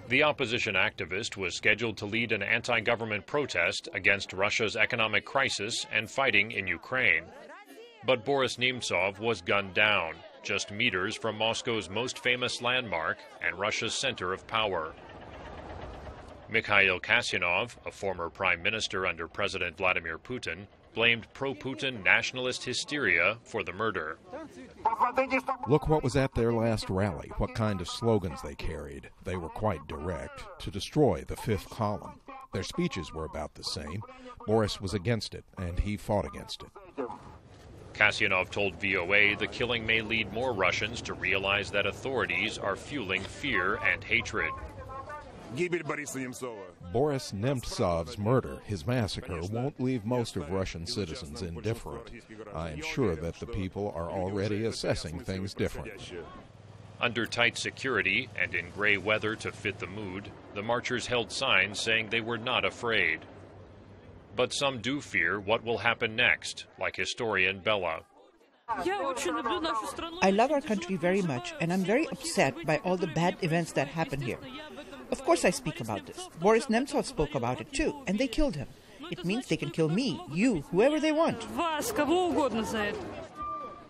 The opposition activist was scheduled to lead an anti-government protest against Russia's economic crisis and fighting in Ukraine. But Boris Nemtsov was gunned down, just meters from Moscow's most famous landmark and Russia's center of power. Mikhail Kasyanov, a former prime minister under President Vladimir Putin, blamed pro-Putin nationalist hysteria for the murder. Look what was at their last rally, what kind of slogans they carried. They were quite direct, to destroy the fifth column. Their speeches were about the same. Boris was against it, and he fought against it. Kasyanov told VOA the killing may lead more Russians to realize that authorities are fueling fear and hatred. Boris Nemtsov's murder, his massacre, won't leave most of Russian citizens indifferent. I am sure that the people are already assessing things differently. Under tight security and in gray weather to fit the mood, the marchers held signs saying they were not afraid. But some do fear what will happen next, like historian Bella. I love our country very much, and I'm very upset by all the bad events that happen here. Of course I speak about this. Boris Nemtsov spoke about it too, and they killed him. It means they can kill me, you, whoever they want.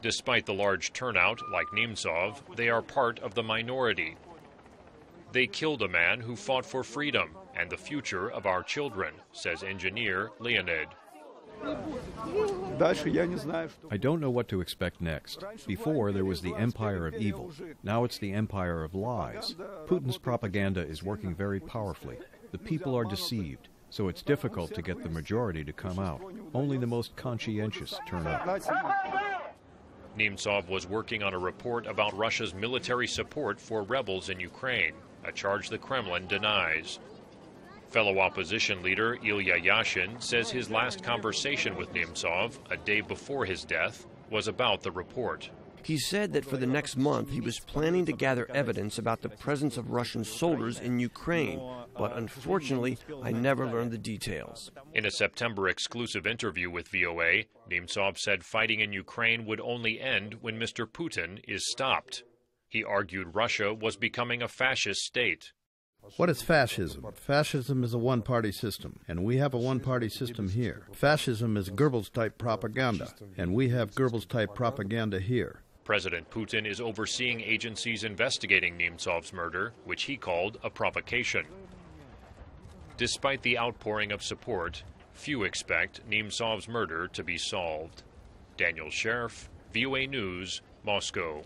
Despite the large turnout, like Nemtsov, they are part of the minority. They killed a man who fought for freedom and the future of our children, says engineer Leonid. I don't know what to expect next. Before, there was the empire of evil. Now it's the empire of lies. Putin's propaganda is working very powerfully. The people are deceived, so it's difficult to get the majority to come out. Only the most conscientious turn up. Nemtsov was working on a report about Russia's military support for rebels in Ukraine, a charge the Kremlin denies. Fellow opposition leader Ilya Yashin says his last conversation with Nemtsov, a day before his death, was about the report. He said that for the next month he was planning to gather evidence about the presence of Russian soldiers in Ukraine, but unfortunately I never learned the details. In a September exclusive interview with VOA, Nemtsov said fighting in Ukraine would only end when Mr. Putin is stopped. He argued Russia was becoming a fascist state. What is fascism? Fascism is a one-party system, and we have a one-party system here. Fascism is Goebbels-type propaganda, and we have Goebbels-type propaganda here. President Putin is overseeing agencies investigating Nemtsov's murder, which he called a provocation. Despite the outpouring of support, few expect Nemtsov's murder to be solved. Daniel Schearf, VOA News, Moscow.